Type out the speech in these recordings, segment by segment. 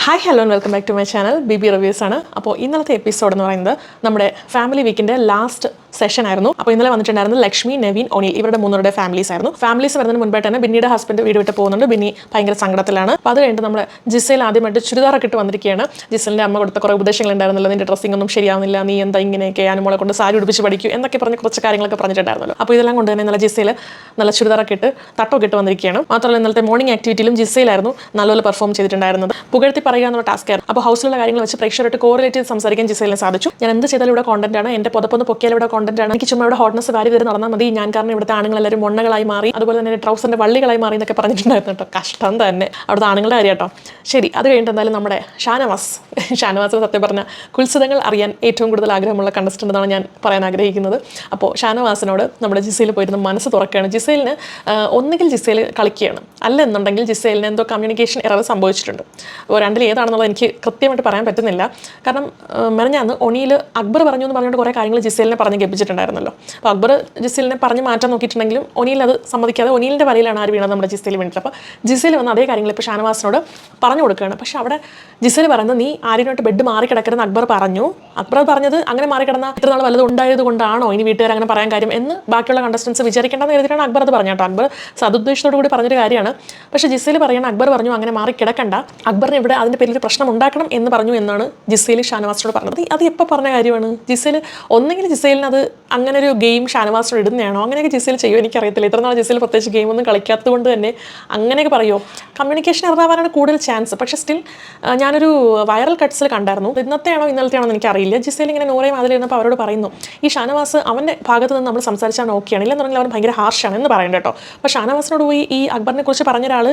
Hi hello and welcome back to my channel BB reviews ആണ്. അപ്പോൾ ഇന്നലത്തെ episode എന്ന് പറയുന്നത് നമ്മുടെ ഫാമിലി വീക്കിൻ്റെ ലാസ്റ്റ് സെഷൻ ആയിരുന്നു. അപ്പോൾ ഇന്നലെ വന്നിട്ടുണ്ടായിരുന്നത് ലക്ഷ്മി, നവീൻ, ഒനിൽ ഇവരുടെ മൂന്നരുടെ ഫാമിലീസ് ആയിരുന്നു. ഫാമിലീസ് വരുന്നതിന് മുൻപായിട്ട് തന്നെ ബിന്നിയുടെ ഹസ്ബൻഡ് വീട് വിട്ട് പോകുന്നുണ്ട്. ബിന്നി ഭയങ്കര സങ്കടത്തിലാണ്. അപ്പോൾ അത് കഴിഞ്ഞിട്ട് നമ്മുടെ ജിസയിൽ ആദ്യമായിട്ട് ചുരിദാറൊക്കെ ഇട്ട് വന്നിരിക്കുകയാണ്. ജിസലിൻ്റെ അമ്മ കൊടുത്ത കുറേ ഉപദേശങ്ങൾ ഉണ്ടായിരുന്നല്ലോ, നിന്റെ ഡ്രസ്സിംഗ് ഒന്നും ശരിയാവുന്നില്ല, നീ എന്താ ഇങ്ങനെയൊക്കെ അനുമോളെ കൊണ്ട് സാരി ഉടുപ്പിച്ച് പഠിക്കും എന്നൊക്കെ പറഞ്ഞ് കുറച്ച് കാര്യങ്ങളൊക്കെ പറഞ്ഞിട്ടുണ്ടായിരുന്നല്ലോ. അപ്പോൾ ഇതെല്ലാം കൊണ്ട് തന്നെ നല്ല ജിസയിൽ നല്ല ചുരിദാറൊക്കെ ഇട്ട് തട്ടൊക്കെ ഇട്ട് വന്നിരിക്കുകയാണ്. മാത്രമല്ല ഇന്നലത്തെ മോർണിംഗ് ആക്ടിവിറ്റിയിലും ജിസയിലായിരുന്നു നല്ലപോലെ പെർഫോം ചെയ്തിട്ടുണ്ടായിരുന്നത്. പുകഴ്ത്തി പറയുക എന്നുള്ള ടാസ്ക് ആയിരുന്നു. അപ്പോൾ ഹൗസിലുള്ള കാര്യങ്ങൾ വെച്ച് പ്രേക്ഷകരായിട്ട് കോറിലേറ്റ് ചെയ്ത് സംസാരിക്കാൻ ജിസയിലിന് സാധിച്ചു. ഞാൻ എന്ത് ചെയ്താലും ഇവിടെ കോണ്ടന്റ് ആണ്, എൻ്റെ പുതപ്പൊന്ന് പൊക്കിയാൽ ഇവിടെ കോണ്ടന്റ് ആണ്, എനിക്ക് ചുമ്മാ ഇവിടെ ഹോട്ട്നസ് വാരി തരും നടന്നാൽ മതി, ഞാൻ കാരണം ഇവിടുത്തെ ആണുങ്ങളെല്ലാവരും മൊണ്ണകളായി മാറി, അതുപോലെ തന്നെ ട്രൗസറിൻ്റെ വള്ളികളായി മാറി എന്നൊക്കെ പറഞ്ഞിട്ടുണ്ടായിരുന്നു കേട്ടോ. കഷ്ടം തന്നെ അവിടുത്തെ ആണുങ്ങളുടെ കാര്യം കേട്ടോ. ശരി, അത് കഴിഞ്ഞിട്ട് എന്തായാലും നമ്മുടെ ഷാനവാസിന് സത്യം പറഞ്ഞാൽ കുത്സിതങ്ങൾ അറിയാൻ ഏറ്റവും കൂടുതൽ ആഗ്രഹമുള്ള കണ്ടസ്റ്റൻ്റ് എന്നാണ് ഞാൻ പറയാൻ ആഗ്രഹിക്കുന്നത്. അപ്പോൾ ഷാനവാസിനോട് നമ്മുടെ ജിസയിൽ പോയിരുന്ന മനസ്സ് തുറക്കുകയാണ്. ജിസയിലിന് ഒന്നുകിൽ ജിസയിൽ കളിക്കുകയാണ്, അല്ലെന്നുണ്ടെങ്കിൽ ജിസയിലിന് എന്തോ കമ്മ്യൂണിക്കേഷൻ എറർ സംഭവിച്ചിട്ടുണ്ട്. അപ്പോൾ രണ്ടിൽ ഏതാണെന്നുള്ളത് എനിക്ക് കൃത്യമായിട്ട് പറയാൻ പറ്റുന്നില്ല. കാരണം മെനഞ്ഞാന്ന് ഒനിയിൽ അക്ബർ പറഞ്ഞു എന്ന് പറഞ്ഞുകൊണ്ട് കുറേ കാര്യങ്ങൾ ജിസയിലിനെ പറഞ്ഞ് ഗപ്പിച്ചിട്ടുണ്ടായിരുന്നല്ലോ. അപ്പോൾ അക്ബർ ജിസയിലിനെ പറഞ്ഞ് മാറ്റാൻ നോക്കിയിട്ടുണ്ടെങ്കിലും ഒനിയിൽ അത് സമ്മതിക്കാതെ ഒനിയിലിൻ്റെ വലയിലാണ് ആര് വീണത്, നമ്മുടെ ജിസയിൽ വീണിട്ട്. അപ്പോൾ ജിസയിൽ വന്ന് അതേ കാര്യങ്ങൾ ഇപ്പോൾ ഷാനവാസിനോട് പറഞ്ഞു കൊടുക്കുകയാണ്. പക്ഷേ അവിടെ ജിസയിൽ പറയുന്നത് നീ ആര്യനായിട്ട് ബെഡ് മാറിക്കിടക്കരുതെന്ന് അക്ബർ പറഞ്ഞു. അക്ബർ പറഞ്ഞത് അങ്ങനെ മാറിക്കിടന്ന ഇത്ര നാൾ വല്ലതും ഉണ്ടായത് കൊണ്ടാണോ ഇനി വീട്ടുകാർ അങ്ങനെ പറയാൻ കാര്യം എന്ന് ബാക്കിയുള്ള കണ്ടസ്റ്റൻസ് വിചാരിക്കേണ്ടെന്ന് കരുതിയിട്ടാണ് അക്ബർ അത് പറഞ്ഞു കേട്ടോ. അക്ബർ സതുദ്ദേശത്തോടു കൂടി പറഞ്ഞൊരു കാര്യമാണ്. പക്ഷേ ജിസയിൽ പറയണം അക്ബർ പറഞ്ഞു അങ്ങനെ മാറിക്കിടക്കണ്ട, അക്ബറിന് ഇവിടെ അതിൻ്റെ പേരിൽ പ്രശ്നം ഉണ്ടാക്കണം എന്ന് പറഞ്ഞു എന്നാണ് ജിസയിൽ ഷാനവാസിനോട് പറഞ്ഞത്. അത് എപ്പോൾ പറഞ്ഞ കാര്യമാണ്? ജിസയിൽ ഒന്നെങ്കിൽ ജിസയിലിന് അത് അങ്ങനെ ഒരു ഗെയിം ഷാനവാസിനോട് ഇടുന്നതാണോ, അങ്ങനെയൊക്കെ ജിസയിൽ ചെയ്യുമോ എനിക്കറിയത്തില്ല. ഇത്ര നാൾ ജിസയിൽ പ്രത്യേകിച്ച് ഗെയിമൊന്നും കളിക്കാത്തത് കൊണ്ട് തന്നെ അങ്ങനെയൊക്കെ പറയുമോ? കമ്മ്യൂണിക്കേഷൻ എററാവാനാണ് കൂടുതൽ ചാൻസ്. പക്ഷേ സ്റ്റിൽ ഞാനൊരു വൈറൽ കട്ട്സിൽ കണ്ടായിരുന്നു, ഇന്നത്തെയാണോ ഇന്നലത്തെയാണോ എന്ന് എനിക്കറിയില്ല. ജിസയിൽ ഇങ്ങനെ നോറയും അതിലിരുന്നപ്പോൾ അവരോട് പറയുന്നു ഈ ഷാനവാസ് അവൻ്റെ ഭാഗത്ത് നിന്ന് നമ്മൾ സംസാരിച്ചാൽ ഓക്കെയാണ്, ഇല്ലെന്നുണ്ടെങ്കിൽ അവർ ഭയങ്കര ഹാർഷാണ് എന്ന് പറയുന്നത് കേട്ടോ. അപ്പോൾ ഷാനവാസിനോട് പോയി ഈ അക്ബറിനെ കുറിച്ച് പറഞ്ഞ ഒരാൾ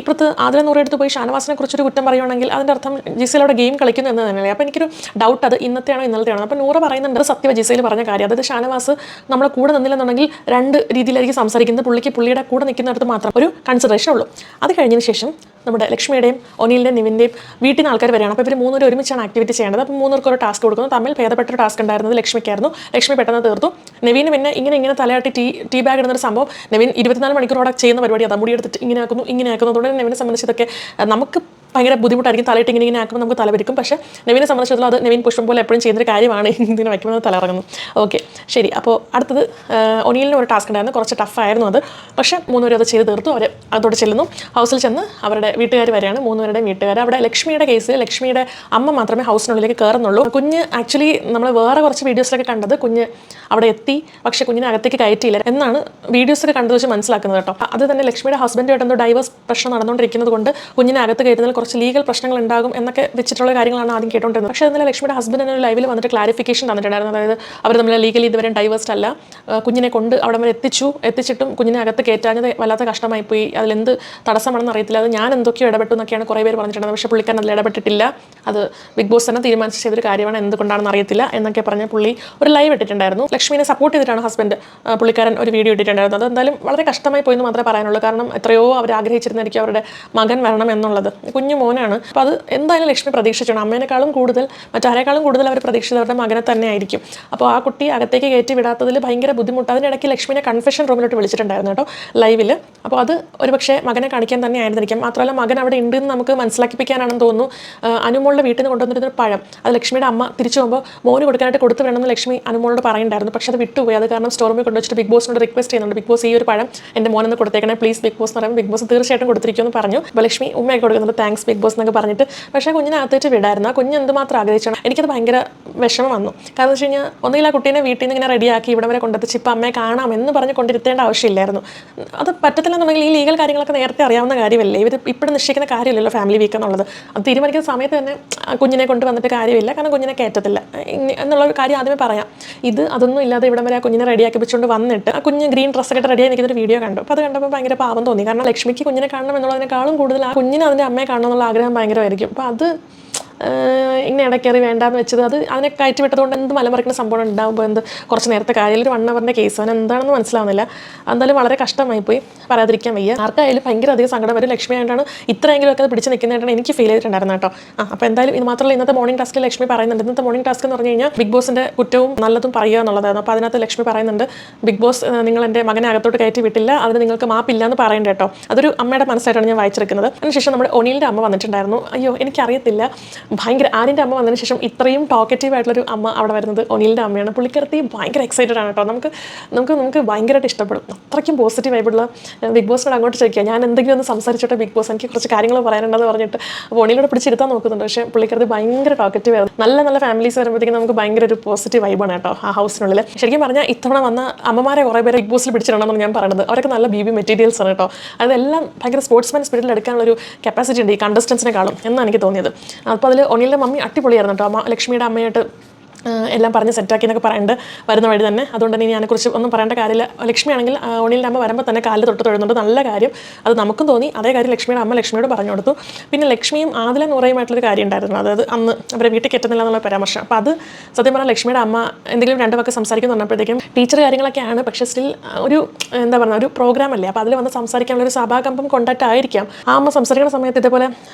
ഇപ്പുറത്ത് ആദില നൂറെടുത്ത് പോയി ഷാനവാസിനെ കുറിച്ചൊരു കുറ്റം പറയുകയാണെങ്കിൽ അതിൻ്റെ അർത്ഥം ജിസയിൽ അവിടെ ഗെയിം കളിക്കുന്നു എന്ന് തന്നെയല്ലേ. അപ്പോൾ എനിക്കൊരു ഡൗട്ട് അത് ഇന്നത്തെയാണോ ഇന്നലത്തെയാണോ. അപ്പോൾ നൂറ് പറയുന്നുണ്ട് സത്യവ ജിസയിൽ പറഞ്ഞ കാര്യം, അതായത് ഷാനവാസ് നമ്മളെ കൂടെ നിന്നില്ലെന്നുണ്ടെങ്കിൽ രണ്ട് രീതിയിലായിരിക്കും സംസാരിക്കുന്നത്, പുള്ളിക്ക് പുള്ളിയുടെ കൂടെ നിൽക്കുന്നിടത്ത് മാത്രം ഒരു കൺസിഡറേഷൻ ഉള്ളൂ. അത് കഴിഞ്ഞതിന് ശേഷം നമ്മുടെ ലക്ഷ്മിയുടെയും ഒനിലിൻ്റെയും നിവിൻ്റെയും വീട്ടിൽ നിന്ന് ആൾക്കാർ വരികയാണ്. അപ്പോൾ ഇവർ മൂന്നുപേരും ഒരുമിച്ചാണ് ആക്ടിവിറ്റി ചെയ്യേണ്ടത്. അപ്പോൾ മൂന്നുപേർക്ക് ഒരു ടാസ്ക് കൊടുക്കുന്നു. തമ്മിൽ ഭേദപ്പെട്ടൊരു ടാസ്ക് ഉണ്ടായിരുന്നത് ലക്ഷ്മിക്കായിരുന്നു. ലക്ഷ്മി പെട്ടെന്ന് തീർത്തു. നവീന് പിന്നെ ഇങ്ങനെ തലയാട്ടി ടീ ബാഗ് ഇടുന്നൊരു സംഭവം നവീൻ 24 മണിക്കൂറോടെ ചെയ്യുന്ന പരിപാടി അതാണ്. മുടിയെടുത്തിട്ട് ഇങ്ങനെ ആക്കുന്നതുകൊണ്ട് നവീനെ സംബന്ധിച്ച് ഇതൊക്കെ നമുക്ക് ഭയങ്കര ബുദ്ധിമുട്ടായിരിക്കും. തലയിട്ട് ഇങ്ങനെ ആക്കുമ്പോൾ നമുക്ക് തലവരിക്കും. പക്ഷേ നവീനെ സംബന്ധിച്ചിടത്തോളം അത് നവീൻ പുഷ്പം പോലെ എപ്പോഴും ചെയ്യുന്നൊരു കാര്യമാണ്. ഇതിനെ വയ്ക്കുമ്പോൾ തലയിറങ്ങുന്നു. ഓക്കെ ശരി. അപ്പോൾ അടുത്തത് ഒനിലിന് ഒരു ടാസ്ക് ഉണ്ടായിരുന്നു, കുറച്ച് ടഫായിരുന്നു അത്. പക്ഷേ മൂന്നുപേരും അത് ചെയ്ത് തീർത്തു. അവർ അതോടെ ചെല്ലുന്നു. ഹൗസിൽ ചെന്ന് അവരുടെ വീട്ടുകാർ വരെയാണ്, മൂന്നുപേരുടെയും വീട്ടുകാർ. അവിടെ ലക്ഷ്മിയുടെ കേസിൽ ലക്ഷ്മിയുടെ അമ്മ മാത്രമേ ഹൗസിനുള്ളിലേക്ക് കയറുന്നുള്ളൂ. കുഞ്ഞ് ആക്ച്വലി നമ്മൾ വേറെ കുറച്ച് വീഡിയോസിലൊക്കെ കണ്ടത് കുഞ്ഞ് അവിടെ എത്തി, പക്ഷേ കുഞ്ഞിനെ അകത്തേക്ക് കയറ്റിയില്ല എന്നാണ് വീഡിയോസൊക്കെ കണ്ടത് വെച്ച് മനസ്സിലാക്കുന്നത് കേട്ടോ. അത് തന്നെ ലക്ഷ്മിയുടെ ഹസ്ബൻഡുമായിട്ട് എന്തോ ഡൈവേഴ്സ് പ്രശ്നം നടന്നുകൊണ്ടിരിക്കുന്നത് കൊണ്ട് കുഞ്ഞിനെ അകത്ത് കയറ്റുന്നതിൽ കുറച്ച് ലീഗൽ പ്രശ്നങ്ങൾ ഉണ്ടാകും എന്നൊക്കെ വെച്ചിട്ടുള്ള കാര്യങ്ങളാണ് ആദ്യം കേട്ടോണ്ടിരുന്നത്. പക്ഷേ അതിന് ലക്ഷ്മിയുടെ ഹസ്ബൻഡിന് ഒരു ലൈവിൽ വന്നിട്ട് ക്ലാരിഫിക്കേഷൻ തന്നിട്ടുണ്ടായിരുന്നു. അതായത് അവർ തമ്മിൽ ലീഗലി ഇതുവരെ ഡൈവേഴ്സ്ഡ് അല്ല, കുഞ്ഞിനെ കൊണ്ട് അവിടെ വരെ എത്തിച്ചിട്ടും കുഞ്ഞിനെ അകത്ത് കയറ്റാഞ്ഞത് വല്ലാത്ത കഷ്ടമായി പോയി, അതിലെന്ത് തടസ്സമാണെന്ന് അറിയത്തില്ല, അത് ഞാൻ എന്തൊക്കെയോ ഇടപെട്ടു എന്നൊക്കെയാണ് കുറേ പേര് പറഞ്ഞിട്ടുണ്ടായിരുന്നത്. പക്ഷേ പുള്ളിക്കാരൻ അതിൽ ഇടപെട്ടിട്ടില്ല, അത് ബിഗ് ബോസ് തന്നെ തീരുമാനിച്ച് ചെയ്തൊരു കാര്യമാണ്, എന്തുകൊണ്ടാണെന്ന് അറിയത്തില്ല എന്നൊക്കെ പറഞ്ഞ് പുള്ളി ഒരു ലൈവ് ഇട്ടിട്ടുണ്ടായിരുന്നു. ലക്ഷ്മിനെ സപ്പോർട്ട് ചെയ്തിട്ടാണ് ഹസ്ബൻഡ് പുള്ളിക്കാരൻ ഒരു വീഡിയോ ഇട്ടിട്ടുണ്ടായിരുന്നത്. അത് എന്തായാലും വളരെ കഷ്ടമായി പോയി എന്ന് മാത്രമേ പറയാനുള്ളൂ. കാരണം എത്രയോ അവർ ആഗ്രഹിച്ചിരുന്നായിരിക്കും അവരുടെ മകൻ വരണം എന്നുള്ളത്. കുഞ്ഞു മോനാണ്. അപ്പോൾ അത് എന്തായാലും ലക്ഷ്മി പ്രതീക്ഷിച്ചാണ്. അമ്മേനേക്കാളും കൂടുതൽ മറ്റാരേക്കാളും കൂടുതൽ അവർ പ്രതീക്ഷിച്ചത് അവരുടെ മകനെ തന്നെ ആയിരിക്കും. അപ്പോൾ ആ കുട്ടി അകത്തേക്ക് കയറ്റി വിടാത്തതിൽ ഭയങ്കര ബുദ്ധിമുട്ട്. അതിനിടയ്ക്ക് ലക്ഷ്മിനെ കൺഫെഷൻ റൂമിലോട്ട് വിളിച്ചിട്ടുണ്ടായിരുന്നു കേട്ടോ ലൈവിൽ. അപ്പോൾ അത് ഒരുപക്ഷെ മകനെ കാണിക്കാൻ തന്നെ ആയിരുന്നിരിക്കും. മാത്രമല്ല മകൻ അവിടെ ഉണ്ടെന്ന് നമുക്ക് മനസ്സിലാക്കിപ്പിക്കാനാണെന്ന് തോന്നുന്നു. അനുമോളുടെ വീട്ടിൽ നിന്ന് കൊണ്ടുവന്നിരുന്ന പഴം അത് ലക്ഷ്മിയുടെ അമ്മ തിരിച്ചു പോകുമ്പോൾ മോന് കൊടുക്കാനായിട്ട് കൊടുത്തു വേണമെന്ന് ലക്ഷ്മി അനുമോളോട് പറയുന്നുണ്ടായിരുന്നു. പക്ഷേ അത് വിട്ടുപോയി. അത് കാരണം സ്റ്റോർ റൂമിൽ കൊണ്ടുവച്ചിട്ട് ബിഗ് ബോസിനോട് റിക്വസ്റ്റ് ചെയ്യുന്നുണ്ട്, ബിഗ് ബോസ് ഈ ഒരു പഴം എൻ്റെ മോനെന്ന് കൊടുത്തേക്കണേ പ്ലീസ് ബിഗ് ബോസ് എന്ന് പറയുമ്പോൾ ബിഗ് ബോസ് തീർച്ചയായിട്ടും കൊടുത്തിരിക്കുമെന്ന് പറഞ്ഞു. അപ്പോൾ ലക്ഷ്മി ഉമ്മയൊക്കെ കൊടുക്കുന്നുണ്ട് താങ്ക്സ് ബിഗ് ബോസ് എന്നൊക്കെ പറഞ്ഞിട്ട്. പക്ഷേ കുഞ്ഞിനകത്തേറ്റ് വിടായിരുന്നു. ആ കുഞ്ഞ് എന്തുമാത്രം ആഗ്രഹിച്ചാണ്. എനിക്കത് ഭയങ്കര വിഷമം വന്നു. കാരണം എന്ന് വെച്ച് കഴിഞ്ഞാൽ ഒന്നുകിൽ ആ കുട്ടീനെ വീട്ടിൽ നിന്ന് ഇങ്ങനെ റെഡിയാക്കി ഇവിടെ വരെ കൊണ്ടെത്തിച്ച് ഇപ്പം അമ്മയെ കാണാം എന്ന് പറഞ്ഞ് കൊണ്ടിരുത്തേണ്ട ആവശ്യമില്ലായിരുന്നു. അത് പറ്റത്തില്ലെന്നുണ്ടെങ്കിൽ ഈ ലീഗൽ കാര്യങ്ങളൊക്കെ നേരത്തെ അറിയാവുന്ന കാര്യമല്ലേ. ഇവർ ഇപ്പോഴും നിശ്ചയിക്കുന്ന കാര്യമില്ലല്ലോ ഫാമിലി വീക്ക് എന്നുള്ളത്. അത് തീരുമാനിക്കുന്ന സമയത്ത് തന്നെ കുഞ്ഞിനെ കൊണ്ടുവന്നിട്ട് കാര്യമില്ല, കാരണം കുഞ്ഞിനെ കയറ്റത്തില്ല എന്നുള്ളൊരു കാര്യം ആദ്യമേ പറയാം. അതൊന്നും ഇല്ലാതെ ഇവിടെ വരെ ആ കുഞ്ഞിനെ റെഡിയാക്കി വെച്ചുകൊണ്ട് വന്നിട്ട് ആ കുഞ്ഞ് ഗ്രീൻ ഡ്രസ്സൊക്കെ ഇട്ട് റെഡിയായി നിൽക്കുന്നൊരു വീഡിയോ കണ്ടു. അപ്പോൾ അത് കണ്ടപ്പോൾ ഭയങ്കര പാവം തോന്നി. കാരണം ലക്ഷ്മിക്ക് കുഞ്ഞിനെ കാണണം എന്നുള്ളതിനേക്കാളും കൂടുതൽ ആ കുഞ്ഞിന് അതിൻ്റെ അമ്മയെ കാണണം എന്നുള്ള ആഗ്രഹം ഭയങ്കരമായിരിക്കും. അപ്പോൾ ഇങ്ങനെ ഇടയ്ക്കേറി വേണ്ടാന്ന് വെച്ചത്, അത് അതിനെ കയറ്റി വിട്ടതുകൊണ്ട് എന്ത് മലമറിക്കുന്ന സംഭവം ഉണ്ടാകുമ്പോൾ എന്ത് കുറച്ച് നേരത്തെ കാര്യം ഒരു 1 അവറിൻ്റെ കേസ് അവൻ എന്താണെന്ന് മനസ്സിലാവുന്നില്ല. എന്തായാലും വളരെ കഷ്ടമായി പോയി, പറയാതിരിക്കാൻ വയ്യ. ആർക്കായാലും ഭയങ്കര അധികം സങ്കടം വരും. ലക്ഷ്മി ആയിട്ടാണ് ഇത്രയെങ്കിലും ഒക്കെ അത് പിടിച്ച് നിൽക്കുന്നതായിട്ടാണ് എനിക്ക് ഫീൽ ചെയ്തിട്ടുണ്ടായിരുന്നു കേട്ടോ. അപ്പോൾ എന്തായാലും ഇത് മാത്രമല്ല, ഇന്നത്തെ മോർണിംഗ് ടാസ്കിൽ ലക്ഷ്മി പറയുന്നുണ്ട്, ഇന്നത്തെ മോർണിംഗ് ടാസ്ക് എന്ന് പറഞ്ഞു കഴിഞ്ഞാൽ ബിഗ് ബോസിൻ്റെ കുറ്റവും നല്ലതും പറയുക എന്നുള്ളതായിരുന്നു. അപ്പോൾ അതിനകത്ത് ലക്ഷ്മി പറയുന്നുണ്ട്, ബിഗ് ബോസ് നിങ്ങൾ എൻ്റെ മകനെ അകത്തോട്ട് കയറ്റി വിട്ടില്ല, അതിന് നിങ്ങൾക്ക് മാപ്പില്ല എന്ന് പറയേണ്ട കേട്ടോ. അതൊരു അമ്മയുടെ മനസ്സായിട്ടാണ് ഞാൻ വായിച്ചെടുക്കുന്നത്. അതിനുശേഷം നമ്മുടെ ഒനിലിൻ്റെ അമ്മ വന്നിട്ടുണ്ടായിരുന്നു. അയ്യോ എനിക്കറിയത്തില്ല, ഭയങ്കര ആര്യൻ്റെ അമ്മ വന്നതിന് ശേഷം ഇത്രയും ടോക്കറ്റീവ് ആയിട്ടുള്ളൊരു അമ്മ അവിടെ വരുന്നത് ഒനിലിൻ്റെ അമ്മയാണ്. പുള്ളിക്കാരത്തി ഭയങ്കര എക്സൈറ്റഡ് ആണ് കേട്ടോ. നമുക്ക് ഭയങ്കരമായിട്ട് ഇഷ്ടപ്പെടും. അത്രയ്ക്കും പോസിറ്റീവ് ആയിട്ടുള്ള ബിഗ് ബോസിനോട് അങ്ങോട്ട് ചോദിക്കുക, ഞാൻ എന്തെങ്കിലും ഒന്ന് സംസാരിച്ചോട്ടെ ബിഗ് ബോസ്, എനിക്ക് കുറച്ച് കാര്യങ്ങൾ പറയാനുണ്ടെന്ന് പറഞ്ഞിട്ട് അപ്പോൾ ഒനിലോട് പിടിച്ചിരുത്താൻ നോക്കുന്നുണ്ട്. പക്ഷേ പുള്ളിക്കാരത്തി ഭയങ്കര ടോക്കറ്റീവ് ആയിരുന്നു. നല്ല ഫാമിലീസ് വരുമ്പോഴത്തേക്കും നമുക്ക് ഭയങ്കര ഒരു പോസിറ്റീവ് വൈബാണ് കേട്ടോ ആ ഹൗസിനുള്ളിൽ. ശരിക്കും പറഞ്ഞാൽ ഇത്തവണ വന്ന അമ്മമാരെ കുറേ പേരെ ബിഗ് ബോസിൽ പിടിച്ചിട്ടുണ്ടെന്നാണ് ഞാൻ പറയുന്നത്. അവരൊക്കെ നല്ല BB മെറ്റീരിയൽസ് ആണ് കേട്ടോ. അതെല്ലാം ഭയങ്കര സ്പോർട്സ്മാൻ സ്പിരിറ്റിൽ എടുക്കാനുള്ളൊരു കപ്പാസിറ്റി ഉണ്ട് ഈ കണ്ടസ്റ്റൻസിനെക്കാളും എന്നാണ് എനിക്ക് തോന്നിയത്. അപ്പോൾ അതിൽ ഒനിലിൻ്റെ മമ്മി അടിപൊളിയായിരുന്നു കേട്ടോ. ലക്ഷ്മിയുടെ അമ്മയായിട്ട് എല്ലാം പറഞ്ഞ് സെറ്റാക്കി എന്നൊക്കെ പറയുന്നുണ്ട് വരുന്ന വഴി തന്നെ. അതുകൊണ്ട് തന്നെ അതിനെക്കുറിച്ച് ഒന്നും പറയേണ്ട കാര്യമില്ല. ലക്ഷ്മി ആണെങ്കിൽ ഒനിലിൻ്റെ അമ്മ വരുമ്പോൾ തന്നെ കാലിൽ തൊട്ട് തൊഴുന്നുണ്ട്, നല്ല കാര്യം. അത് നമുക്കും തോന്നി. അതേ കാര്യം ലക്ഷ്മിയുടെ അമ്മ ലക്ഷ്മിയോട് പറഞ്ഞു കൊടുത്തു. പിന്നെ ലക്ഷ്മിയും ആദില നൂറയുമായിട്ടുള്ളൊരു കാര്യം ഉണ്ടായിരുന്നു, അതായത് അന്ന് അവരെ വീട്ടിൽ കെട്ടുന്നില്ല എന്നുള്ള പരാമർശം. അപ്പോൾ അത് സത്യം പറഞ്ഞാൽ ലക്ഷ്മിയുടെ അമ്മ എന്തെങ്കിലും 2 വാക്ക് സംസാരിക്കുന്നു പറഞ്ഞപ്പോഴത്തേക്കും ടീച്ചർ കാര്യങ്ങളൊക്കെയാണ്, പക്ഷേ സ്റ്റിൽ ഒരു എന്താ പറയുക ഒരു പ്രോഗ്രാം അല്ലേ, അപ്പോൾ അതിൽ വന്ന് സംസാരിക്കാനുള്ള ഒരു സഭാകമ്പം കൊണ്ടായിട്ടായിരിക്കാം ആ അമ്മ സംസാരിക്കുന്ന സമയത്ത് ഇതേപോലെ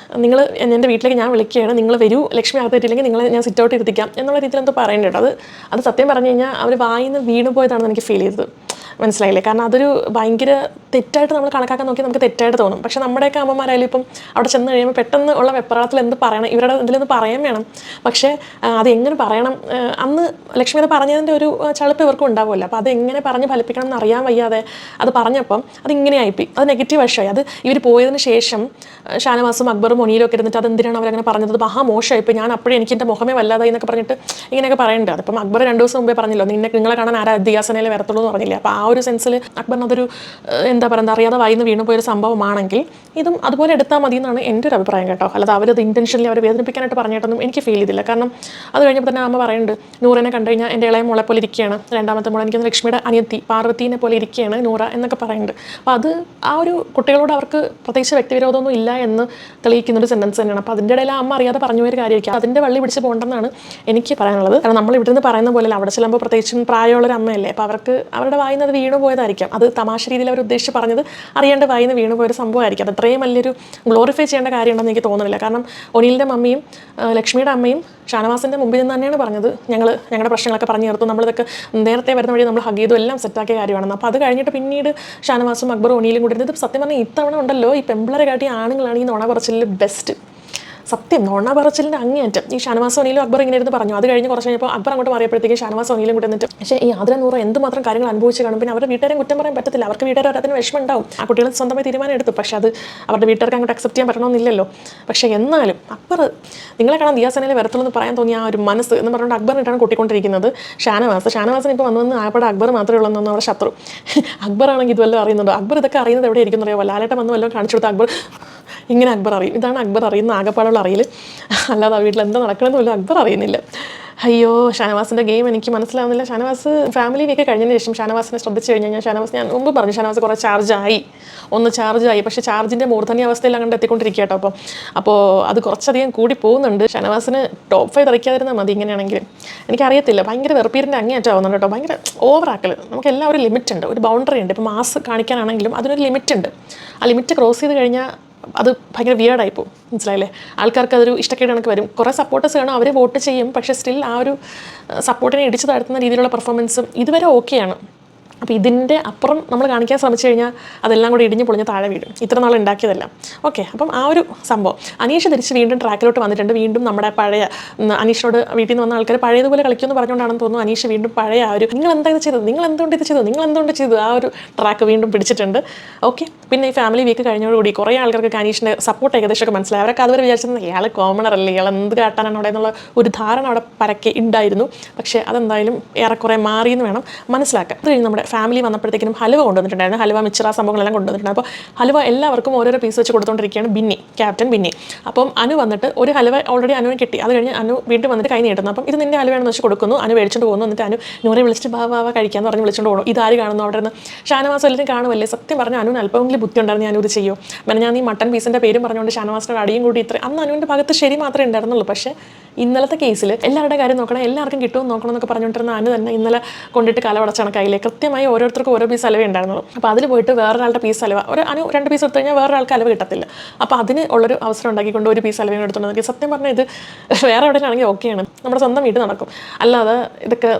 നിങ്ങൾ എൻ്റെ വീട്ടിലേക്ക് ഞാൻ വിളിക്കുകയാണ്, നിങ്ങൾ വരൂ, ലക്ഷ്മി അകത്തേറ്റില്ലെങ്കിൽ നിങ്ങളെ ഞാൻ സിറ്റ് ഔട്ട് ഇരുത്തിക്കാം എന്നുള്ള രീതിയിൽ എന്തോ പറയേണ്ടത്. അത് സത്യം പറഞ്ഞു കഴിഞ്ഞാൽ അവർ വായിന്ന് വീണു പോയതാണെന്ന് എനിക്ക് ഫീൽ ചെയ്തത്. മനസ്സിലായില്ലേ? കാരണം അതൊരു ഭയങ്കര തെറ്റായിട്ട് നമ്മൾ കണക്കാക്കാൻ നോക്കി നമുക്ക് തെറ്റായിട്ട് തോന്നും. പക്ഷേ നമ്മുടെയൊക്കെ അമ്മമാരായാലും ഇപ്പം അവിടെ ചെന്ന് കഴിയുമ്പോൾ പെട്ടെന്ന് ഉള്ള വെപ്രാളത്തിൽ എന്ത് പറയണം, ഇവരുടെ എന്തെങ്കിലും പറയാൻ വേണം. പക്ഷേ അതെങ്ങനെ പറയണം, അന്ന് ലക്ഷ്മി അത് പറഞ്ഞതിൻ്റെ ഒരു ചളുപ്പ് ഇവർക്കും ഉണ്ടാവുമല്ലോ. അപ്പോൾ അതെങ്ങനെ പറഞ്ഞ് ഫലിപ്പിക്കണം എന്ന് അറിയാൻ വയ്യാതെ അത് പറഞ്ഞപ്പം അതിങ്ങനെ ആയിപ്പോയി. അത് നെഗറ്റീവ് വശമായി. അത് ഇവർ പോയതിന് ശേഷം ഷാനവാസും അക്ബറും ഒനിയിലും ഒക്കെ ഇരുന്നിട്ട് അതെന്തിനാണ് അവരങ്ങനെ പറഞ്ഞത്, മോശമായിപ്പോൾ ഞാൻ അപ്പോഴും എനിക്ക് എൻ്റെ മുഖമേ വല്ലാതായി എന്നൊക്കെ പറഞ്ഞിട്ട് ഇങ്ങനെയൊക്കെ പറയുന്നുണ്ട്. അതിപ്പം അക്ബർ 2 ദിവസം മുമ്പേ പറഞ്ഞല്ലോ, നിങ്ങളെ കാണാൻ ആരാ ദിയാസനയിൽ വരത്തുള്ളൂ എന്ന് പറഞ്ഞില്ലേ. അപ്പോൾ ആ ഒരു സെൻസിൽ അക്ബറിന് അതൊരു എന്താ പറയുക അറിയാതെ വായിന്ന് വീണു പോയൊരു സംഭവമാണെങ്കിൽ ഇതും അതുപോലെ എടുത്താൽ മതി എന്നാണ് എൻ്റെ ഒരു അഭിപ്രായം കേട്ടോ. അല്ലാതെ അവരത് ഇൻറ്റൻഷനലി അവരെ വേദനിപ്പിക്കാനായിട്ട് പറഞ്ഞിട്ടൊന്നും എനിക്ക് ഫീൽ ചെയ്തില്ല. കാരണം അത് കഴിഞ്ഞപ്പോൾ തന്നെ അമ്മ പറയുന്നുണ്ട്, നൂറിനെ കണ്ടു കഴിഞ്ഞാൽ എൻ്റെ ഇളയ മോളെ പോലെ ഇരിക്കുകയാണ്, 2ാമത്തെ മോളെ എനിക്ക് ലക്ഷ്മിയുടെ അനിയത്തി പാർവതീനെ പോലെ ഇരിക്കുകയാണ് നൂറ എന്നൊക്കെ പറയുന്നുണ്ട്. അപ്പോൾ അത് ആ ഒരു കുട്ടികളോട് അവർക്ക് പ്രത്യേകിച്ച് വ്യക്തിവിരോധമൊന്നും ഇല്ല എന്ന് തെളിയിക്കുന്നൊരു സെൻറ്റൻസ് തന്നെയാണ്. അപ്പോൾ അതിൻ്റെ ഇടയിൽ അമ്മ അറിയാതെ പറഞ്ഞു പോയൊരു കാര്യമായിരിക്കും. അതിൻ്റെ വള്ളി പിടിച്ച് പോകണ്ടെന്നാണ് എനിക്ക് പറയാനുള്ളത്. കാരണം നമ്മൾ ഇവിടുന്ന് പറയുന്ന പോലെ അവിടെ ചെല്ലുമ്പോൾ പ്രത്യേകിച്ചും പ്രായമുള്ളൊരു അമ്മയല്ലേ, അപ്പോൾ അവർക്ക് അവരുടെ വായിന്ന് അത് വീണു പോയതായിരിക്കും. അത് തമാശ രീതിയിൽ അവർ ഉദ്ദേശിച്ച് പറഞ്ഞത് അറിയാണ്ട് വായിന്ന് വീണു പോയൊരു സംഭവമായിരിക്കും. അത് അത്രയും വലിയൊരു ഗ്ലോറിഫൈ ചെയ്യേണ്ട കാര്യമുണ്ടെന്ന് എനിക്ക് തോന്നുന്നില്ല. കാരണം ഒനിലിൻ്റെ മമ്മിയും ലക്ഷ്മിയുടെ അമ്മയും ഷാനവാസിൻ്റെ മുമ്പിൽ നിന്ന് തന്നെയാണ് പറഞ്ഞത്, ഞങ്ങളുടെ പ്രശ്നങ്ങളൊക്കെ പറഞ്ഞു തീർത്തു, നമ്മളിതൊക്കെ നേരത്തെ വരുന്ന വഴി നമ്മൾ ഹഗ് ചെയ്തു എല്ലാം സെറ്റാക്കിയ കാര്യമാണെന്ന്. അപ്പോൾ അത് കഴിഞ്ഞിട്ട് പിന്നീട് ഷാനവാസും അക്ബറും ഒനിയിലും കൂടി ഇരുന്നത് സത്യം പറഞ്ഞാൽ ഇത്തവണ ഉണ്ടല്ലോ ഈ പെമ്പിളരെ കാട്ടി ആണുങ്ങളാണ് ഈ നുണ പറച്ചിലിൽ ബെസ്റ്റ്. സത്യം നുണ പറച്ചിലിൻ്റെ അങ്ങേയറ്റം. ഈ ഷാനവാസ് ഒനിയിലും അക്ബർ ഇങ്ങനെ ഇരുന്ന് പറഞ്ഞു. അത് കഴിഞ്ഞ് കുറച്ച് കഴിഞ്ഞപ്പോൾ അക്ബർ അങ്ങോട്ട് മാറിയപ്പോഴത്തേക്കും ഷാനവാസ് ഒനിയിലും കൂടെ എന്നിട്ട് പക്ഷേ ഈ ആതിര നൂറ് എന്തുമാത്രം കാര്യങ്ങൾ അനുഭവിച്ച് കാണും. പിന്നെ അവരുടെ വീട്ടുകാരെ കുറ്റം പറയാൻ പറ്റത്തില്ല. അവർക്ക് വീട്ടുകാർ അതിന് വിഷമം ഉണ്ടാവും. ആ കുട്ടികൾ സ്വന്തമായി തീരുമാനം എടുത്തു. പക്ഷേ അത് അവരുടെ വീട്ടുകാർക്ക് അങ്ങോട്ട് അക്സെപ്റ്റ് ചെയ്യാൻ പറ്റണമെന്നില്ലല്ലോ. പക്ഷേ എന്നാലും അക്ബർ നിങ്ങളെ കാണാൻ ദിയാസനയിൽ വരത്തുള്ളൂ എന്ന് പറയാൻ തോന്നിയ ആ ഒരു മനസ്സ് എന്ന് പറഞ്ഞുകൊണ്ട് അക്ബറിനായിട്ടാണ് കൂട്ടിക്കൊണ്ടിരിക്കുന്നത് ഷാനവാസിന് ഇപ്പോൾ വന്നു ആയപ്പോൾ അക്ബർ മാത്രമേ ഉള്ളൂ എന്നൊന്നും അവിടെ ശത്രു. അക്ബറാണെങ്കിൽ ഇതുവല്ലോ അറിയുന്നുണ്ടോ? അക്ബർ ഇതൊക്കെ അറിയുന്നത് എവിടെ ഇരിക്കുന്നു അറിയാമോ? ലാലേട്ടൻ വന്നു വല്ലതും കാണിച്ചു കൊടുത്ത അക്ബർ ഇങ്ങനെ അക്ബർ അറിയും. ഇതാണ് അക്ബർ അറിയുന്ന ആകെപ്പാടുള്ള അറിയൽ. അല്ലാതെ ആ വീട്ടിൽ എന്താ നടക്കണമെന്നില്ല അക്ബർ അറിയുന്നില്ല. അയ്യോ ഷാനവാസിൻ്റെ ഗെയിം എനിക്ക് മനസ്സിലാവുന്നില്ല. ഷാനവാസ് ഫാമിലി വീക്ക് കഴിഞ്ഞതിന് ശേഷം ഷാനവാസിനെ ശ്രദ്ധിച്ചു കഴിഞ്ഞാൽ ഞാൻ മുമ്പ് പറഞ്ഞു ഷാനവാസ് കുറേ ചാർജായി. പക്ഷേ ചാർജിൻ്റെ മൂർധന്യ അവസ്ഥയിൽ അങ്ങോട്ട് എത്തിക്കൊണ്ടിരിക്കുക കേട്ടോ. അപ്പോൾ അത് കുറച്ചധികം കൂടി പോകുന്നുണ്ട്. ഷാനവാസിന് ടോപ്പ് 5 തെറിക്കാതിരുന്നാൽ മതി ഇങ്ങനെയാണെങ്കിൽ. എനിക്കറിയത്തില്ല, ഭയങ്കര വെറുപ്പീരിൻ്റെ അങ്ങേയറ്റാവുന്നുണ്ട് കേട്ടോ. ഭയങ്കര ഓവറാക്കൽ. നമുക്കെല്ലാം ഒരു ലിമിറ്റ് ഉണ്ട്, ഒരു ബൗണ്ടറി ഉണ്ട്. ഇപ്പോൾ മാസ് കാണിക്കാനാണെങ്കിലും അതിനൊരു ലിമിറ്റ് ഉണ്ട്. ആ ലിമിറ്റ് ക്രോസ് ചെയ്ത് കഴിഞ്ഞാൽ അത് ഭയങ്കര വിയേർഡായി പോകും. മനസ്സിലായില്ലേ? ആൾക്കാർക്ക് അതൊരു ഇഷ്ടക്കേട് കണക്ക് വരും. കുറേ സപ്പോർട്ടേഴ്സ് വേണം, അവർ വോട്ട് ചെയ്യും. പക്ഷേ സ്റ്റിൽ ആ ഒരു സപ്പോർട്ടിനെ ഇടിച്ചു താഴ്ത്തുന്ന രീതിയിലുള്ള പെർഫോമൻസും ഇതുവരെ ഓക്കെയാണ്. അപ്പോൾ ഇതിൻ്റെ അപ്പുറം നമ്മൾ കാണിക്കാൻ ശ്രമിച്ചു കഴിഞ്ഞാൽ അതെല്ലാം കൂടി ഇടിഞ്ഞ് പൊളിഞ്ഞ് താഴെ വീഴും. ഇത്ര നാൾ ഉണ്ടാക്കിയതല്ല. ഓക്കെ, അപ്പം ആ ഒരു സംഭവം അനീഷ് തിരിച്ച് വീണ്ടും ട്രാക്കിലോട്ട് വന്നിട്ടുണ്ട്. വീണ്ടും നമ്മുടെ പഴയ അനീഷിനോട് വീട്ടിൽ നിന്ന് വന്ന ആൾക്കാർ പഴയതുപോലെ കളിക്കുമെന്ന് പറഞ്ഞുകൊണ്ടാണെന്ന് തോന്നുന്നു അനീഷ് വീണ്ടും പഴയ ആ ഒരു നിങ്ങൾ എന്താണ് ചെയ്തത്, നിങ്ങൾ എന്തുകൊണ്ട് ചെയ്തു ആ ഒരു ട്രാക്ക് വീണ്ടും പിടിച്ചിട്ടുണ്ട്. ഓക്കെ, പിന്നെ ഈ ഫാമിലി വീക്ക് കഴിഞ്ഞോടുകൂടി കുറേ ആൾക്കാർക്ക് അനീഷിൻ്റെ സപ്പോർട്ട് ഏകദേശമൊക്കെ മനസ്സിലായി. അവരൊക്കെ അതുവരെ വിചാരിച്ചത് ഇയാൾ കോമണർ അല്ലേ, ഇയാൾ എന്ത് കാട്ടാനാണ് അവിടെ എന്നുള്ള ഒരു ധാരണ അവിടെ പരക്കെ ഉണ്ടായിരുന്നു. പക്ഷേ അതെന്തായാലും ഏറെക്കുറെ മാറിയെന്ന് വേണം മനസ്സിലാക്കാൻ. അത് കഴിഞ്ഞ് നമ്മുടെ ഫാമിലി വന്നപ്പോഴത്തേക്കും ഹലുവ കൊണ്ടുവന്നിട്ടുണ്ടായിരുന്നു. ഹലുവ മിച്ചറ സംഭവങ്ങളെല്ലാം കൊണ്ടുവന്നിട്ടുണ്ട്. അപ്പോൾ ഹലുവ എല്ലാവർക്കും ഓരോരോ പീസ് വെച്ച് കൊടുത്തുകൊണ്ടിരിക്കുകയാണ് ക്യാപ്റ്റൻ ബിന്നി. അപ്പം അനു വന്നിട്ട് ഒരു ഹലുവ ഓൾറെഡി അനുവിന് കിട്ടി. അത് കഴിഞ്ഞ് അനു വീണ്ടും വന്നിട്ട് കൈ നീട്ടുന്നു. അപ്പം ഇത് നിൻ്റെ ഹലുവയാണെന്ന് വെച്ച് കൊടുക്കുന്നു. അനു മേടിച്ചുകൊണ്ട് പോകുന്നു. എന്നിട്ട് അനു നൂറെ വിളിച്ചിട്ട് ബാവ കഴിക്കാമെന്ന് പറഞ്ഞ് വിളിച്ചുകൊണ്ട് പോകുന്നു. ഇതാര് കാണുന്നു അവിടെ നിന്ന്? ഷാനവാസ് എല്ലാവരും കാണുമല്ലേ? സത്യം പറഞ്ഞാൽ അനുവിന് അല്പമെങ്കിലും ബുദ്ധി ഉണ്ടായിരുന്നു ഞാനിത് ചെയ്യും. ഞാൻ ഈ മട്ടൻ പീസിൻ്റെ പേരും പറഞ്ഞുകൊണ്ട് ഷാനവാസിനോട് അടിയും കൂടി ഇത്ര അന്ന് അനുവിൻ്റെ ഭാഗത്ത് ശരി മാത്രമേ ഉണ്ടായിരുന്നുള്ളൂ. പക്ഷേ ഇന്നലത്തെ കേസിൽ എല്ലാവരുടെ കാര്യം നോക്കണം, എല്ലാവർക്കും കിട്ടുമെന്ന് നോക്കണം എന്നൊക്കെ പറഞ്ഞുകൊണ്ടിരുന്ന അനു തന്നെ ഇന്നലെ കൊണ്ടിട്ട് കലവടച്ചാണ് കയ്യിലെ കൃത്യമായി ഓരോരുത്തർക്കും ഓരോ പീസ് അലവേ ഉണ്ടായിരുന്നുള്ളൂ. അപ്പോൾ അതിൽ പോയിട്ട് വേറൊരാളുടെ പീസ് അലവ അനു 2 പീസ് എടുത്തു കഴിഞ്ഞാൽ വേറൊരാൾക്ക് അലവ് കിട്ടത്തില്ല. അപ്പോൾ അതിന് ഉള്ളൊരു അവസരം ഉണ്ടാക്കിക്കൊണ്ട് ഒരു പീസ് അലവയും എടുത്തുണ്ടെങ്കിൽ സത്യം പറഞ്ഞാൽ ഇത് വേറെ എവിടെയാണെങ്കിൽ ഓക്കെയാണ്, നമ്മുടെ സ്വന്തം വീട്ടിൽ നടക്കും. അല്ലാതെ ഇതൊക്കെ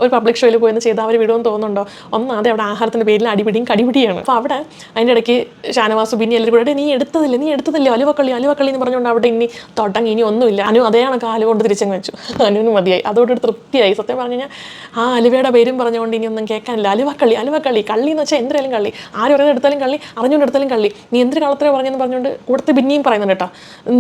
ഒരു പബ്ലിക് ഷോയിൽ പോയെന്ന് ചെയ്താൽ അവർ വിടുമെന്ന് തോന്നുന്നുണ്ടോ? ഒന്നാമത് അവിടെ ആഹാരത്തിൻ്റെ പേരിൽ അടിപിടിയും കടിപിടിയാണ്. അപ്പോൾ അവിടെ അതിൻ്റെ ഇടയ്ക്ക് ഷാനവാസ് പിന്നെ എല്ലാവരും കൂടെ നീ എടുത്തതില്ലേ അലുവക്കള്ളി എന്ന് പറഞ്ഞുകൊണ്ട് അവിടെ ഇനി തുടങ്ങി, ഇനി ഒന്നുമില്ല. അനു അതേ കണക്ക് ആലു കൊണ്ട് തിരിച്ചങ്ങ് വെച്ചു. അനുവിന് മതിയായി, അതോടൊരു തൃപ്തിയായി. സത്യം പറഞ്ഞു കഴിഞ്ഞാൽ ആ അലുവയുടെ പേരും പറഞ്ഞുകൊണ്ട് ഇനി ഒന്നും കേൾക്കാനില്ല. അലുവക്കള്ളി കള്ളി എന്ന് വെച്ചാൽ എന്തിനാലും കള്ളി, ആരും അറിയാതെ എടുത്താലും കള്ളി, അറിഞ്ഞുകൊണ്ട് എടുത്താലും കള്ളി, നീ എന്തൊരു കളത്തിനെ പറഞ്ഞെന്ന് പറഞ്ഞുകൊണ്ട് കൊടുത്ത് പിന്നെയും പറയുന്നുണ്ട് കേട്ടോ.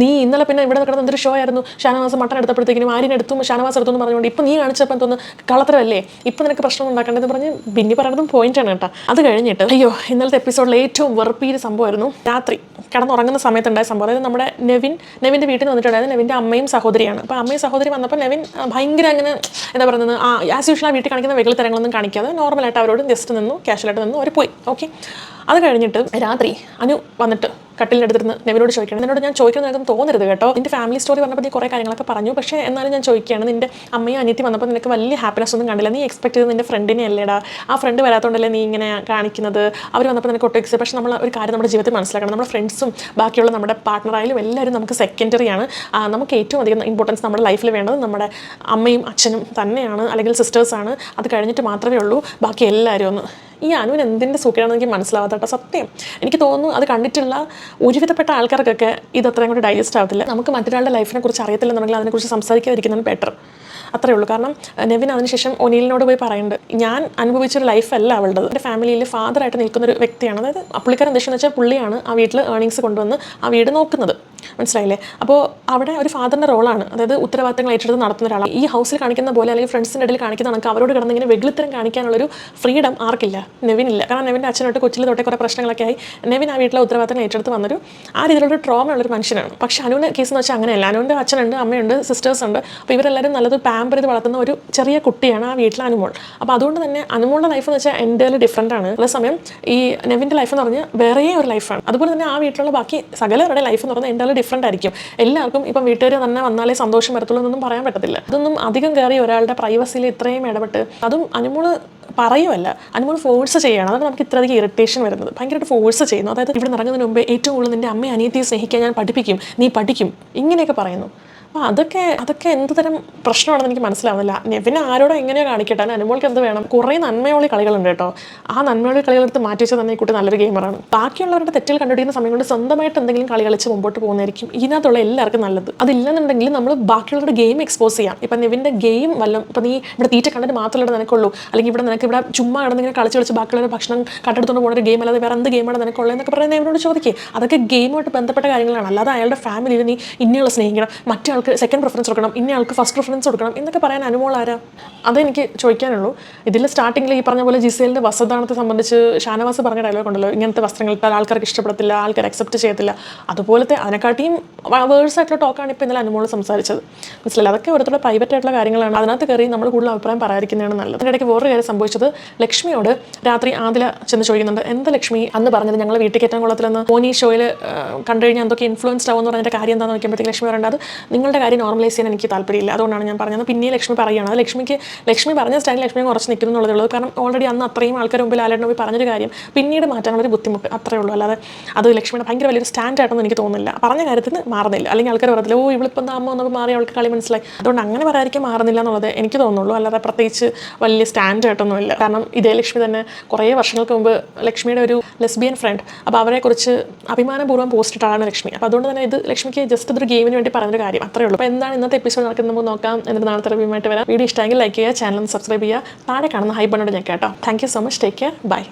നീ ഇന്നലെ പിന്നെ ഇവിടെ കിടന്ന എന്തൊരു ഷോ ആയിരുന്നു, ഷാനവാസ് മട്ടൺ എടുത്തപ്പോഴത്തേക്കിനും ആര്യനെടുത്തും ഷാനവാസ് എടുത്തു എന്ന് പറഞ്ഞുകൊണ്ട് ഇപ്പം നീ കാണിച്ചപ്പോൾ തോന്നുന്നു കളത്തരല്ലേ, ഇപ്പം നിനക്ക് പ്രശ്നം ഉണ്ടാക്കേണ്ടതെന്ന് പറഞ്ഞ് ബിന്നി പറയുന്നതും പോയിന്റാണ് കേട്ടോ. അത് കഴിഞ്ഞിട്ട് അയ്യോ ഇന്നലത്തെ എപ്പിസോഡിൽ ഏറ്റവും വെറുപ്പിയൊരു സംഭവമായിരുന്നു രാത്രി കിടന്നുറങ്ങുന്ന സമയത്തുണ്ടായ സംഭവം. അതായത് നമ്മുടെ നെവിൻ്റെ വീട്ടിൽ വന്നിട്ടുണ്ടായത് നെവിൻ്റെ അമ്മയും സഹോദരിയാണ്. അപ്പോൾ അമ്മയും സഹോദരി വന്നപ്പോൾ നെവിൻ ഭയങ്കര അങ്ങനെ എന്താ പറയുന്നത്, ആസ് യൂഷ്വൽ ആ വീട്ടിൽ കാണിക്കുന്ന വെകളി തരങ്ങളൊന്നും കാണിക്കാതെ നോർമലായിട്ട് അവരോട് ജസ്റ്റ് നിന്നു, ക്യാഷ്വലായിട്ട് നിന്നു, അവർ പോയി. ഓക്കെ, അത് കഴിഞ്ഞിട്ട് രാത്രി അനു വന്നിട്ട് കട്ടിലിൻ്റെ അടുത്തിരുന്ന് നെവിനോട് ചോദിക്കണം. എന്നോട് ഞാൻ ചോദിക്കുന്നത് നിനക്ക് തോന്നരുത് കേട്ടോ, നിൻ്റെ ഫാമിലി സ്റ്റോറി പറഞ്ഞപ്പോൾ നീ കുറേ കാര്യങ്ങളൊക്കെ പറഞ്ഞു, പക്ഷേ എന്നാലും ഞാൻ ചോദിക്കുകയാണ്, നിൻ്റെ അമ്മയും അനിയത്തി വന്നപ്പോൾ നിനക്ക് വലിയ ഹാപ്പിനെസ് ഒന്നും കണ്ടില്ല, നീ എക്സ്പെക്ട് ചെയ്ത് നിൻ്റെ ഫ്രണ്ടിനെ അല്ലേടാ, ആ ഫ്രണ്ട് വരാത്തതുകൊണ്ടല്ലേ നീ ഇങ്ങനെ കാണിക്കുന്നത്, അവർ വന്നപ്പോൾ നിനക്ക് ഒട്ടും എക്സ്. പക്ഷേ നമ്മൾ ഒരു കാര്യം നമ്മുടെ ജീവിതത്തിൽ മനസ്സിലാക്കണം, നമ്മുടെ ഫ്രണ്ട്സും ബാക്കിയുള്ള നമ്മുടെ പാർട്ട്ണറായാലും എല്ലാവരും നമുക്ക് സെക്കൻഡറിയാണ്. നമുക്ക് ഏറ്റവും അധികം ഇമ്പോർട്ടൻസ് നമ്മുടെ ലൈഫിൽ വേണ്ടത് നമ്മുടെ അമ്മയും അച്ഛനും തന്നെയാണ്, അല്ലെങ്കിൽ സിസ്റ്റേഴ്സാണ്. അത് കഴിഞ്ഞിട്ട് മാത്രമേ ഉള്ളൂ ബാക്കി എല്ലാവരും ഒന്ന്. ഈ അനുവിന് എന്തിൻ്റെ സുഖമാണെന്ന് എനിക്ക് മനസ്സിലാവാത്തട്ടോ, സത്യം. എനിക്ക് തോന്നുന്നു അത് കണ്ടിട്ടുള്ള ഒരുവിധപ്പെട്ട ആൾക്കാർക്കൊക്കെ ഇത് അത്രയും കൂടി ഡൈജസ്റ്റ് ആവത്തില്ല. നമുക്ക് മറ്റൊരാളുടെ ലൈഫിനെ കുറിച്ച് അറിയത്തില്ലെന്നുണ്ടെങ്കിൽ അതിനെക്കുറിച്ച് സംസാരിക്കാതിരിക്കുന്നതാണ് ബെറ്റർ. അത്രേ ഉള്ളൂ. കാരണം നെവിൻ അതിനുശേഷം ഒനീലിനോട് പോയി പറയുന്നുണ്ട്, ഞാൻ അനുഭവിച്ചൊരു ലൈഫല്ല അവളുടേത്, എൻ്റെ ഫാമിലിയിൽ ഫാദറായിട്ട് നിൽക്കുന്നൊരു വ്യക്തിയാണ്. അതായത് പുള്ളിക്കാരൻ എന്താണെന്ന് വെച്ചാൽ പുള്ളിയാണ് ആ വീട്ടിൽ ഏർണിങ്സ് കൊണ്ടുവന്ന് ആ വീട് നോക്കുന്നത്, മനസ്സിലായില്ലേ? അപ്പോൾ അവിടെ ഒരു ഫാദറിൻ്റെ റോളാണ്, അതായത് ഉത്തരവാദിത്തങ്ങൾ ഏറ്റെടുത്ത് നടത്തുന്ന ഒരാളാണ്. ഈ ഹൗസിൽ കാണിക്കുന്ന പോലെ അല്ലെങ്കിൽ ഫ്രണ്ട്സിൻ്റെ ഇടയിൽ കാണിക്കുന്ന കണക്ക് അവരോട് കിടന്നിങ്ങനെ വെഗിളിത്തരം കാണിക്കാനുള്ളൊരു ഫ്രീഡം ആർക്കില്ല, നെവിനില്ല. കാരണം നെവിൻ്റെ അച്ഛനോട്ട് കൊച്ചിൽ തൊട്ടേ കുറേ പ്രശ്നങ്ങളൊക്കെ ആയി നെവിൻ ആ വീട്ടിലെ ഉത്തരവാദിത്തങ്ങൾ ഏറ്റെടുത്ത് വന്നൊരു ആ രീതിയിലുള്ള ട്രോമ ഉള്ളൊരു മനുഷ്യനാണ്. പക്ഷേ അനുവിൻ്റെ കേസ് എന്ന് വെച്ചാൽ അങ്ങനെയല്ല. അനുവിൻ്റെ അച്ഛനുണ്ട്, അമ്മയുണ്ട്, സിസ്റ്റേഴ്സ് ഉണ്ട്. അപ്പോൾ ഇവരെല്ലാവരും നല്ലത് പാമ്പർ ചെയ്ത് വളർത്തുന്ന ഒരു ചെറിയ കുട്ടിയാണ് ആ വീട്ടിലെ അനുമോൾ. അപ്പോൾ അതുകൊണ്ട് തന്നെ അനുമോളുടെ ലൈഫ് എന്ന് വെച്ചാൽ എൻ്റെ ഡിഫറൻ്റ് ആണ്. അതേസമയം ഈ നെവിൻ്റെ ലൈഫ് എന്ന് പറഞ്ഞാൽ വേറെ ഒരു ലൈഫാണ്. അതുപോലെ തന്നെ ആ വീട്ടിലുള്ള ബാക്കി സകലരുടെ ലൈഫ് എന്ന് പറഞ്ഞാൽ എൻ്റെ ഡിഫറൻ്റ് ആയിരിക്കും. എല്ലാവർക്കും ഇപ്പം വീട്ടുകാർ തന്നെ വന്നാലേ സന്തോഷം വരത്തുള്ളൂ എന്നൊന്നും പറയാൻ പറ്റത്തില്ല. ഇതൊന്നും അധികം കയറി ഒരാളുടെ പ്രൈവസിയിൽ ഇത്രയും ഇടപെട്ട് അതും അനുമോള് പറയുമല്ല, അനുമോൾ ഫോഴ്സ് ചെയ്യുകയാണ്. അതാണ് നമുക്ക് ഇത്രയധികം ഇറിറ്റേഷൻ വരുന്നത്. ഭയങ്കരമായിട്ട് ഫോഴ്സ് ചെയ്യുന്നു. അതായത് ഇവിടെ ഇറങ്ങുന്നതിന് മുമ്പേ ഏറ്റവും കൂടുതൽ നിൻ്റെ അമ്മയും അനിയത്തിയെ സ്നേഹിക്കാൻ ഞാൻ പഠിപ്പിക്കും, നീ പഠിക്കും, ഇങ്ങനെയൊക്കെ പറയുന്നു. അപ്പോൾ അതൊക്കെ എന്ത് തരം പ്രശ്നമാണെന്ന് എനിക്ക് മനസ്സിലാവുന്നില്ല. നെവിനെ ആരോടോ എങ്ങനെയോ കാണിക്കട്ടെ, അനുമോൾക്ക് എന്ത് വേണം? കുറേ നന്മയോളി കളികളുണ്ട് കേട്ടോ. ആ നന്മയോളി കളികളെടുത്ത് മാറ്റി വെച്ചാൽ തന്നെ ഈ കുട്ടി നല്ലൊരു ഗെയിമറാണ്. ബാക്കിയുള്ളവരുടെ തെറ്റുകൾ കണ്ടുപിടിക്കുന്ന സമയം കൊണ്ട് സ്വന്തമായിട്ട് എന്തെങ്കിലും കളി കളിച്ച് മുമ്പോട്ട് പോകുന്നതായിരിക്കും ഇതിനകത്തുള്ള എല്ലാവർക്കും നല്ലത്. അതില്ലെന്നുണ്ടെങ്കിൽ നമ്മൾ ബാക്കിയുള്ളവരുടെ ഗെയിം എക്സ്പോസ് ചെയ്യാം. ഇപ്പം നെവിൻ്റെ ഗെയിം ഇപ്പം നീ ഇവിടെ തീറ്റ കണ്ടിട്ട് മാത്രമല്ല നിനക്കുള്ളൂ, അല്ലെങ്കിൽ നിനക്ക് ഇവിടെ ചുമ്മാ കിടന്നിങ്ങനെ കളിച്ച് ബാക്കിയുള്ളവരുടെ ഭക്ഷണം കട്ടെടുത്തുകൊണ്ട് പോകുന്ന ഒരു ഗെയിം അല്ലാതെ വേറെ എന്ത് ഗെയിമാണ് നിനക്കുള്ളത് എന്നൊക്കെ പറഞ്ഞാൽ നെവിനോട് ചോദിക്കുക. അതൊക്കെ ഗെയിമുമായിട്ട് ബന്ധപ്പെട്ട കാര്യങ്ങളാണ്. അല്ലാതെ അയാളുടെ ഫാമിലിയിൽ നീ ഇന്നയാളെ സ്നേഹിക്കണം, മറ്റേ ആൾക്ക് സെക്കൻഡ് പ്രിഫറൻസ് കൊടുക്കണം, ഇന്ന ആൾക്ക് ഫസ്റ്റ് പ്രിഫറൻസ് കൊടുക്കണം എന്നൊക്കെ പറയാൻ അനുമോൾ ആരാ? അതെനിക്ക് ചോദിക്കാനുള്ളൂ. ഇതിൽ സ്റ്റാർട്ടിങ്ങിൽ ഈ പറഞ്ഞ പോലെ ജിസേലിൻ്റെ വസ്ത്രദാനത്തെ സംബന്ധിച്ച് ഷാനവാസ് പറഞ്ഞ ഡയലോഗ് ഉണ്ടല്ലോ, ഇങ്ങനത്തെ വസ്ത്രങ്ങൾ ഇട്ടാൽ ആൾക്കാർക്ക് ഇഷ്ടപ്പെടത്തില്ല, ആൾക്കാർ അക്സെപ്റ്റ് ചെയ്യത്തില്ല. അതുപോലത്തെ അതിനെക്കാട്ടിയും വേഴ്സ് ആയിട്ടുള്ള ടോക്കാണ് ഇപ്പോൾ ഇന്നലെ അനുമോൾ സംസാരിച്ചത്. മനസ്സിലായി? അതൊക്കെ ഓരോരുത്തരുടെ പ്രൈവറ്റ് ആയിട്ടുള്ള കാര്യങ്ങളാണ്. അതിനകത്ത് കയറി നമ്മൾ കൂടുതൽ അഭിപ്രായം പറയാതിരിക്കുന്നതാണ് നല്ലത്. അതിൻ്റെ ഇടയ്ക്ക് വേറൊരു കാര്യം സംഭവിച്ചത്, ലക്ഷ്മിയോട് രാത്രി ആദില ചെന്ന് ചോദിക്കുന്നുണ്ട്, എന്താ ലക്ഷ്മി അന്ന് പറഞ്ഞത് ഞങ്ങൾ വീട്ടിൽ കയറ്റാൻ കൊള്ളത്തില്ലെന്ന്, മോനി ഷോയിൽ കണ്ടു കഴിഞ്ഞാൽ എന്തൊക്കെ ഇൻഫ്ലുവൻസ്ഡ് ആവുമെന്ന് പറഞ്ഞതിൻ്റെ കാര്യം എന്താണെന്ന് നോക്കുമ്പോഴത്തേക്ക് ലക്ഷ്മി പറയേണ്ടത് നിങ്ങളുടെ കാര്യം നോർമലൈസ് ചെയ്യാൻ എനിക്ക് താല്പര്യമില്ല, അതുകൊണ്ടാണ് ഞാൻ പറഞ്ഞത്. പിന്നെ ലക്ഷ്മി പറയുകയാണ്, അത് ലക്ഷ്മി പറഞ്ഞ സ്റ്റൈലിൽ ലക്ഷ്മി കുറച്ച് നിൽക്കുന്നു എന്നുള്ളതേ ഉള്ളൂ. കാരണം ഓൾറെഡി അന്ന് അത്രയും ആൾക്കാർ മുമ്പിൽ ലാലേട്ടനെ പോയി പറഞ്ഞൊരു കാര്യം പിന്നീട് മാറ്റാനുള്ളൊരു ബുദ്ധിമുട്ട് അത്രേ ഉള്ളൂ. അല്ലാതെ അത് ലക്ഷ്മിയുടെ ഭയങ്കര വലിയൊരു സ്റ്റാൻഡ് ആയിട്ടൊന്നും എനിക്ക് തോന്നുന്നില്ല. പറഞ്ഞ കാര്യത്തിന് മാറുന്നില്ല. അല്ലെങ്കിൽ ആൾക്കാർ പറയത്തില്ല, ഓ ഇവളിപ്പോൾ എന്താ അമ്മ വന്നപ്പോൾ മാറി, അവൾക്ക് കളി മനസ്സിലായി. അതുകൊണ്ട് അങ്ങനെ പറയാതിരിക്കാൻ മാറുന്നില്ല എന്നുള്ളത് എനിക്ക് തോന്നുള്ളൂ. അല്ലാതെ പ്രത്യേകിച്ച് വലിയ സ്റ്റാൻഡ് ആയിട്ടൊന്നുമില്ല. കാരണം ഇതേ ലക്ഷ്മി തന്നെ കുറേ വർഷങ്ങൾക്ക് മുമ്പ് ലക്ഷ്മിയുടെ ഒരു ലെസ്ബിയൻ ഫ്രണ്ട്, അപ്പോൾ അവരെക്കുറിച്ച് അഭിമാനപൂർവ്വം പോസ്റ്റ് ഇട്ടാണ് ലക്ഷ്മി. അപ്പോൾ അതുകൊണ്ട് തന്നെ ഇത് ലക്ഷ്മിക്ക് ജസ്റ്റ് ഇതൊരു ഗെയിമിന് വേണ്ടി പറഞ്ഞൊരു കാര്യം അത്രേ ഉള്ളൂ. അപ്പോൾ എന്താണ് ഇന്നത്തെ എപ്പിസോഡ് നടക്കുന്നത് നമുക്ക് നോക്കാം. എന്നിട്ട് നാളത്തെ റിവ്യൂമായിട്ട് വരാം. വീഡിയോ ഇഷ്ടമെങ്കിൽ ലൈക്ക് ചെയ്യുക, ചാനൽ സബ്സ്ക്രൈബ് ചെയ്യുക, താഴെ കാണുന്ന ഹൈ ബട്ടൺ ഞെക്കുക കേട്ടോ. Thank you so much. Take care. By.